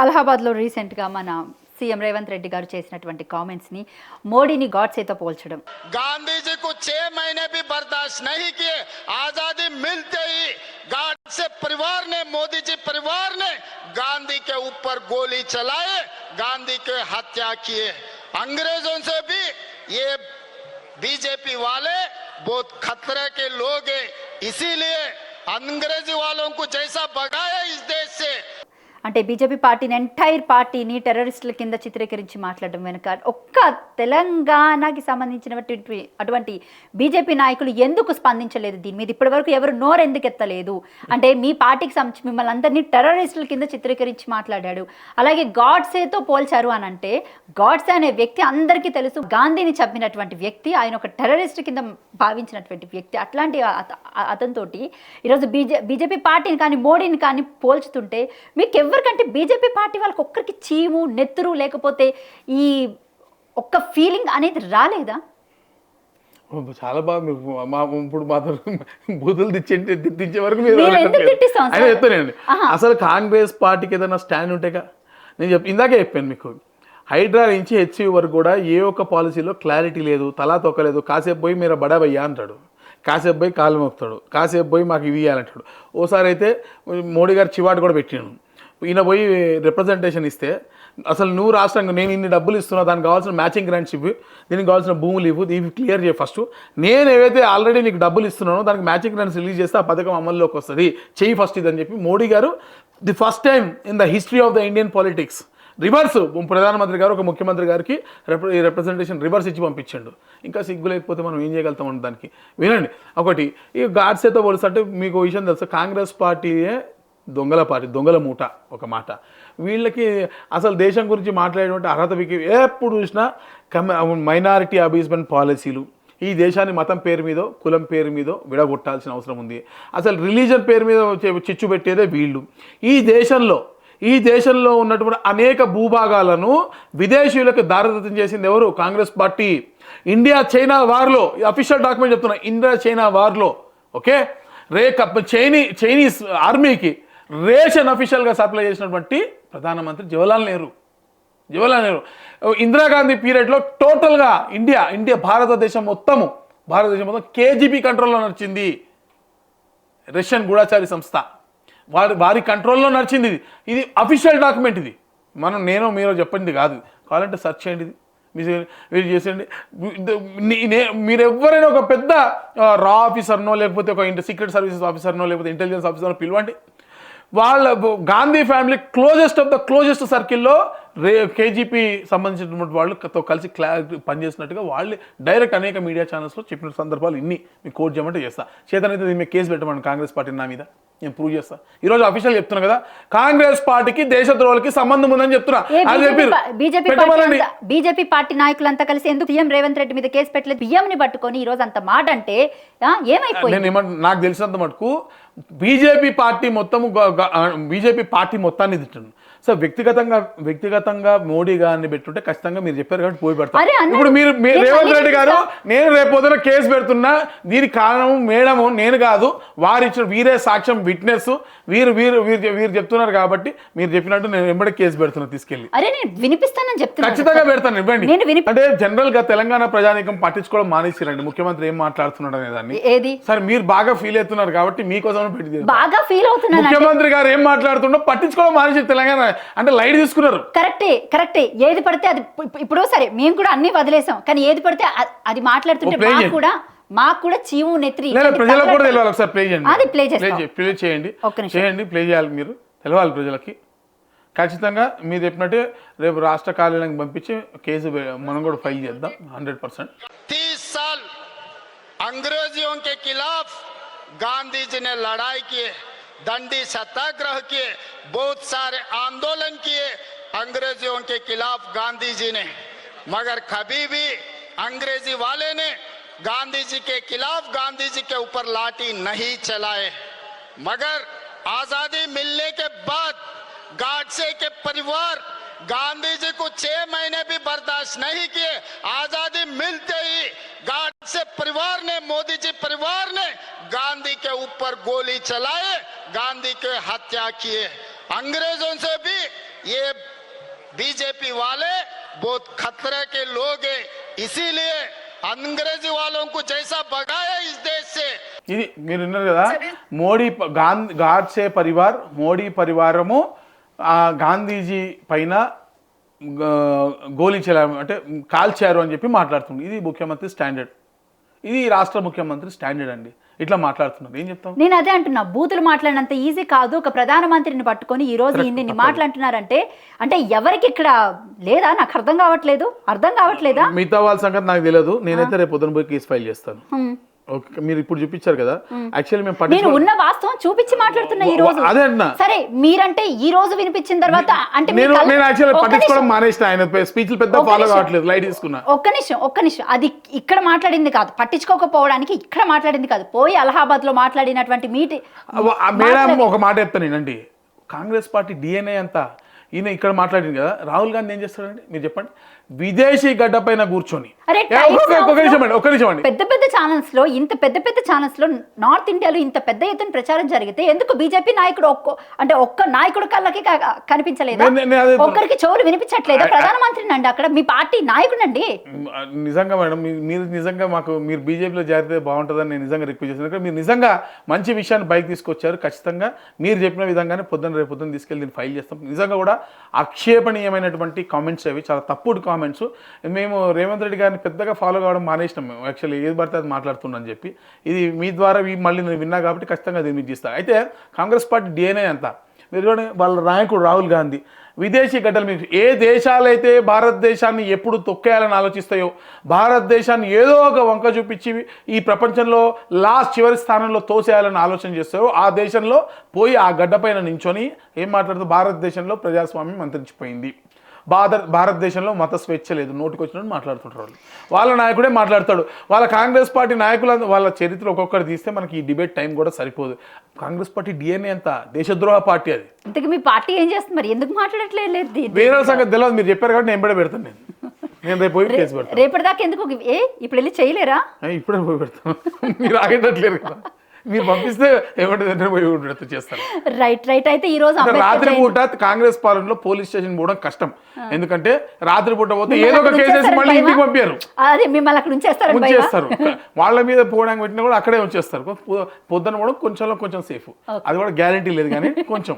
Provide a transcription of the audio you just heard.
అలహాబాద్లో రీసెంట్గా మన సీఎం రేవంత్ రెడ్డి గారు చేసినటువంటి కామెంట్స్ని మోడీని గాడ్సేతో పోల్చడం. गांधी जी को 6 महीने भी बर्दाश्त नहीं किए, आजादी मिलते ही गाडसे परिवार ने, मोदी जी परिवार ने गांधी के ऊपर गोली चलाए, गांधी के हत्या किए. अंग्रेजों से भी ये बीजेपी वाले बहुत खतरे के लोग हैं, इसीलिए अंग्रेजी वालों को जैसा भगाया इस देश से. అంటే బీజేపీ పార్టీని ఎంటైర్ పార్టీని టెర్రరిస్టుల కింద చిత్రీకరించి మాట్లాడడం వెనుక ఒక్క తెలంగాణకి సంబంధించినటువంటి అటువంటి బీజేపీ నాయకులు ఎందుకు స్పందించలేదు దీని మీద? ఇప్పటివరకు ఎవరు నోరు ఎందుకు ఎత్తలేదు? అంటే మీ పార్టీకి సంబంధించి మిమ్మల్ని అందరినీ టెర్రరిస్టుల కింద చిత్రీకరించి మాట్లాడాడు. అలాగే గాడ్సేతో పోల్చారు అని అంటే గాడ్సే అనే వ్యక్తి అందరికీ తెలుసు, గాంధీని చంపినటువంటి వ్యక్తి, ఆయన ఒక టెర్రరిస్ట్ కింద భావించినటువంటి వ్యక్తి. అట్లాంటి అతనితోటి ఈరోజు బీజేపీ పార్టీని కానీ మోడీని కానీ పోల్చుతుంటే మీకు ఎవరికంటే బీజేపీ పార్టీ వాళ్ళకి ఒక్కరికి చీము నెత్తురు లేకపోతే ఈ ఒక్క ఫీలింగ్ అనేది రాలేదా? చాలా బాగా ఇప్పుడు మాత్రం బూతులు దించే వరకు చెప్తానండి. అసలు కాంగ్రెస్ పార్టీకి ఏదైనా స్టాండ్ ఉంటేగా నేను ఇందాకే చెప్పాను మీకు, హైడ్రా నుంచి హెచ్సి వరకు కూడా ఏ ఒక్క పాలసీలో క్లారిటీ లేదు, తలా తొక్కలేదు. కాసేపు పోయి మీరు బడాబయ్యా అంటాడు, కాసేపు పోయి కాలు మోపుతాడు, కాసేపు పోయి మాకు ఇవి ఇవ్వాలంటాడు. ఓసారి అయితే మోడీ గారు చివాటు కూడా పెట్టాను, ఈయన పోయి రిప్రజెంటేషన్ ఇస్తే అసలు నువ్వు రాష్ట్రంగా నేను ఇన్ని డబ్బులు ఇస్తున్నా, దానికి కావాల్సిన మ్యాచింగ్ గ్రాంట్స్ ఇవ్వు, దీనికి కావాల్సిన భూములు ఇవ్వు, ఇవి క్లియర్ చేయ ఫస్ట్. నేను ఏవైతే ఆల్రెడీ నీకు డబ్బులు ఇస్తున్నానో దానికి మ్యాచింగ్ గ్రాంట్స్ రిలీజ్ చేస్తే ఆ పథకం అమల్లోకి వస్తుంది, చెయ్యి ఫస్ట్ ఇదని చెప్పి మోడీ గారు the first time in the history of the Indian politics reverse ప్రధానమంత్రి గారు ఒక ముఖ్యమంత్రి గారికి రిప్రజెంటేషన్ రివర్స్ ఇచ్చి పంపించండు. ఇంకా సిగ్గు లేకపోతే మనం ఏం చేయగలుగుతాం దానికి? వినండి ఒకటి, ఈ గాడ్సేతో పోలిస్తే మీకు విషయం తెలుసు, కాంగ్రెస్ పార్టీయే దొంగల పార్టీ, దొంగల మూట ఒక మాట. వీళ్ళకి అసలు దేశం గురించి మాట్లాడేటువంటి అర్హత ఎప్పుడు చూసినా మైనారిటీ అబీస్మెంట్ పాలసీలు, ఈ దేశాన్ని మతం పేరు మీదో కులం పేరు మీదో విడగొట్టాల్సిన అవసరం ఉంది. అసలు రిలీజన్ పేరు మీద చిచ్చు పెట్టేదే వీళ్ళు. ఈ దేశంలో ఉన్నటువంటి అనేక భూభాగాలను విదేశీయులకు దారిదత్తం చేసింది ఎవరు? కాంగ్రెస్ పార్టీ. ఇండియా చైనా వార్లో, అఫీషియల్ డాక్యుమెంట్ చెప్తున్నా, ఇండియా చైనా వార్లో ఓకే చైనీస్ ఆర్మీకి రేషన్ అఫీషియల్గా సప్లై చేసినటువంటి ప్రధానమంత్రి జవహర్లాల్ నెహ్రూ. ఇందిరాగాంధీ పీరియడ్లో టోటల్గా ఇండియా భారతదేశం మొత్తం కేజీబీ కంట్రోల్లో నడిచింది. రష్యన్ గూఢచారి సంస్థ వారి కంట్రోల్లో నడిచింది. ఇది అఫీషియల్ డాక్యుమెంట్. ఇది మీరు చెప్పింది కాదు, కావాలంటే సెర్చ్ చేయండి, మీరు చేసేయండి. మీరు ఎవరైనా ఒక పెద్ద రా ఆఫీసర్నో లేకపోతే ఒక సీక్రెట్ సర్వీసెస్ ఆఫీసర్నో లేకపోతే ఇంటెలిజెన్స్ ఆఫీసర్నో పిలవండి, వాళ్ళ గాంధీ ఫ్యామిలీ క్లోజెస్ట్ సర్కిల్లో కేజీపీ సంబంధించినటువంటి వాళ్ళతో కలిసి పనిచేసినట్టుగా వాళ్ళు డైరెక్ట్ అనేక మీడియా ఛానల్స్లో చెప్పిన సందర్భాలు ఇన్ని మీకు కోట్ చేయమంటే చేస్తా. చేతనైతే దీని మీద కేసు పెట్టమని కాంగ్రెస్ పార్టీ నా మీద నేను ప్రూవ్ చేస్తా. ఈరోజు అఫీషియల్ చెప్తున్నా కదా, కాంగ్రెస్ పార్టీకి దేశద్రోహులకి సంబంధం ఉందని చెప్తున్నా. బీజేపీ పార్టీ నాయకులంతా కలిసి ఎందుకు సీఎం రేవంత్ రెడ్డి మీద కేసు పెట్టలేదు? బియ్యంని పట్టుకొని ఈ రోజు అంత మాట అంటే ఏమైపోయింది? నాకు తెలిసినంత మటుకు బీజేపీ పార్టీ మొత్తాన్ని తిట్టాను. సో వ్యక్తిగతంగా మోడీ గారిని పెట్టుంటే ఖచ్చితంగా మీరు చెప్పారు కాబట్టి పోయి పెడతారు. ఇప్పుడు మీరు రేవంత్ రెడ్డి గారు నేను రేపొద్దున కేసు పెడుతున్నా, దీనికి కారణము మేడము నేను కాదు, వీరే సాక్ష్యం విట్నెస్, వీరు చెప్తున్నారు కాబట్టి మీరు చెప్పినట్టు నేను వెంబడి కేసు పెడుతున్నా తీసుకెళ్ళి. ఖచ్చితంగా పెడతాను, ఇవ్వండి. అంటే జనరల్ గా తెలంగాణ ప్రజానీకం పట్టించుకోవడం మానేసిరండి, ముఖ్యమంత్రి ఏం మాట్లాడుతున్నాడు అనే దాన్ని. సరే మీరు బాగా ఫీల్ అవుతున్నారు కాబట్టి మీకోసం పెట్టి, ముఖ్యమంత్రి గారు ఏం మాట్లాడుతుండో పట్టించుకోవడం మానేసి తెలంగాణ అంటే లైట్ తీసుకున్నారు. కరెక్టే ఏది పడితే అది. ఇప్పుడు సరే మేము కూడా అన్ని వదిలేసాం, కానీ ఏది పడితే అది మాట్లాడుతుంటే మాకు కూడా చీము నెత్రి ప్రజలకు కూడా తెలియాలి. ఒకసారి ప్లే చేయండి, అది ప్లే చేయండి, ప్లే చేయాలి, మీరు తెలవాలి ప్రజలకి. ఖచ్చితంగా మీరు చెప్పినట్టే రేపు రాష్ట్ర కార్యాలయానికి పంపించి కేసు మనం కూడా ఫైల్ చేద్దాం 100%. 30 साल अंग्रेजों के खिलाफ गांधी जी ने लड़ाई किए, दंडी सत्याग्रह किए, बहुत सारे आंदोलन किए अंग्रेजों के खिलाफ गांधी जी ने, मगर कभी भी अंग्रेजी वाले ने गांधी जी के खिलाफ गांधी जी के ऊपर लाठी नहीं चलाए. मगर आजादी मिलने के बाद गाडसे के परिवार गांधी जी को 6 महीने भी बर्दाश्त नहीं किए, आजादी मिलते ही गाडसे परिवार ने, मोदी जी परिवार ने गांधी के ऊपर गोली चलाए, गांधी के हत्या किए. अंग्रेजों से भी ये बीजेपी वाले बहुत खतरे के लोग हैं, इसीलिए अंग्रेजी वालों को जैसा भगाया इस देश से। ఇది మీరు విన్నారు కదా, మోడీ గాడ్సే పరివార్, మోడీ పరివారము ఆ గాంధీజీ పైన గోలించారు అంటే కాల్చారు అని చెప్పి మాట్లాడుతుంది. ఇది ముఖ్యమంత్రి స్టాండర్డ్, ఇది రాష్ట్ర ముఖ్యమంత్రి స్టాండర్డ్ అండి. ఇట్లా మాట్లాడుతున్నారు, ఏం చెప్తాం? నేను అదే అంటున్నా, బూతులు మాట్లాడినంత ఈజీ కాదు ఒక ప్రధానమంత్రిని పట్టుకొని ఈ రోజు ఇన్ని మాట్లాడుతున్నారంటే. అంటే ఎవరికి ఇక్కడ లేదా నాకు అర్థం కావట్లేదా? మిగతా వాళ్ళ సంగతి నాకు తెలియదు, నేనైతే రేపు పొద్దున పోయి కేసు ఫైల్ చేస్తాను. ఓకే, మీరు ఇప్పుడు చూపించారు కదా, యాక్చువల్లీ మేము నేను ఉన్న వాస్తవం చూపించి మాట్లాడుతున్నా ఈ రోజు. అదే అంటున్నా. సరే మీరంటే ఈ రోజు వినిపించిన తర్వాత అంటే నేను యాక్చువల్లీ పట్టించుకోవడం మానేసిన, ఆయన స్పీచ్లు పెద్ద ఫాలో కావట్లేదు, లైట్ తీసుకున్నా. ఒక్క నిమిషం, అది ఇక్కడ మాట్లాడింది కాదు, పట్టించుకోకపోవడానికి ఇక్కడ మాట్లాడింది కాదు, పోయి అలహాబాద్ లో మాట్లాడినటువంటి మేడం ఒక మాట చెప్తాను నేనండి, కాంగ్రెస్ పార్టీ డిఎన్ఏ అంతా ఈయన ఇక్కడ మాట్లాడింది కదా. రాహుల్ గాంధీ ఏం చేస్తాడండి మీరు చెప్పండి, విదేశీ గడ్డ పైన కూర్చొని ఒక్క నిమిషం అండి, పెద్ద ఛానల్స్ లో పెద్ద ఛానల్స్ లో నార్త్ ఇండియాలో ఇంత పెద్ద ఎత్తున ప్రచారం జరిగితే ఎందుకు బీజేపీ నాయకుడు ఒక్క నాయకుడు కళ్ళకి కనిపించలేదా? ఒక్కరికి చెవులు వినిపించట్లేదా? ప్రధానమంత్రిని అండి, అక్కడ మీ పార్టీ నాయకుడండి. నిజంగా మేడం, మీరు నిజంగా మీరు బీజేపీలో చేరితే బాగుంటుందని నేను నిజంగా రిక్వెస్ట్ చేస్తాను. మీరు నిజంగా మంచి విషయాన్ని బయట తీసుకొచ్చారు, ఖచ్చితంగా మీరు చెప్పిన విధంగానే రేపు పొద్దున్న తీసుకెళ్ళి దీన్ని ఫైల్ చేస్తాం. నిజంగా కూడా ఆక్షేపణీయమైనటువంటి కామెంట్స్ అవి, చాలా తప్పుడు కామెంట్స్. మేము రేవంత్ రెడ్డి గారిని పెద్దగా ఫాలో కావడం మానేసినాం మేము, యాక్చువల్లీ ఏది పడితే అది మాట్లాడుతున్నాను చెప్పి. ఇది మీ ద్వారా మళ్ళీ నేను విన్నా కాబట్టి ఖచ్చితంగా దీన్ని మీకు ఇస్తాను. అయితే కాంగ్రెస్ పార్టీ డిఎన్ఏ అంతా మీరు చూడండి, వాళ్ళ నాయకుడు రాహుల్ గాంధీ విదేశీ గడ్డలు, మీకు ఏ దేశాలైతే భారతదేశాన్ని ఎప్పుడు తొక్కేయాలని ఆలోచిస్తాయో, భారతదేశాన్ని ఏదో ఒక వంక చూపించి ఈ ప్రపంచంలో చివరి స్థానంలో తోసేయాలని ఆలోచన చేస్తారో, ఆ దేశంలో పోయి ఆ గడ్డపైన నించొని ఏం మాట్లాడుతూ భారతదేశంలో ప్రజాస్వామ్యం అంతరించిపోయింది, భారతదేశంలో మత స్వేచ్ఛ లేదు, నోటికి వచ్చినట్టు మాట్లాడుతుంటారు వాళ్ళు. వాళ్ళ నాయకుడే మాట్లాడతాడు. వాళ్ళ కాంగ్రెస్ పార్టీ నాయకుల వాళ్ళ చరిత్ర ఒక్కొక్కటి తీస్తే మనకి ఈ డిబేట్ టైం కూడా సరిపోదు. కాంగ్రెస్ పార్టీ డిఎన్ఏ అంత దేశద్రోహ పార్టీ అది. ఇంతకీ మీ పార్టీ ఏం చేస్తుంది మరి, ఎందుకు మాట్లాడట్లేదు? వేరే సంగతి తెలియదు, మీరు చెప్పారు కాబట్టి నేను పెడతాను. నేను రేపు పోయి కేసు పెడతాను. రేపటిదాకా ఎందుకు ఇప్పుడు వెళ్ళి చేయలేరా? ఇప్పుడే పోయి పెడతాను, మీరు ఆగేటట్లేరు కదా, మీరు పంపిస్తే ఏమంటే పోయి చేస్తారు. రైట్ అయితే ఈ రోజు రాత్రిపూట కాంగ్రెస్ పాలనలో పోలీస్ స్టేషన్ పోవడం కష్టం, ఎందుకంటే రాత్రిపూట పోతే ఏదో ఒక కేసు మళ్ళీ ఇంటికి పంపారు, అదే మిమ్మల్ని అక్కడ ఉంచేస్తారు. వాళ్ళ మీద పోవడానికి పెట్టినా కూడా అక్కడే ఉంచేస్తారు. పొద్దున కూడా కొంచెం సేఫ్, అది కూడా గ్యారంటీ లేదు కానీ కొంచెం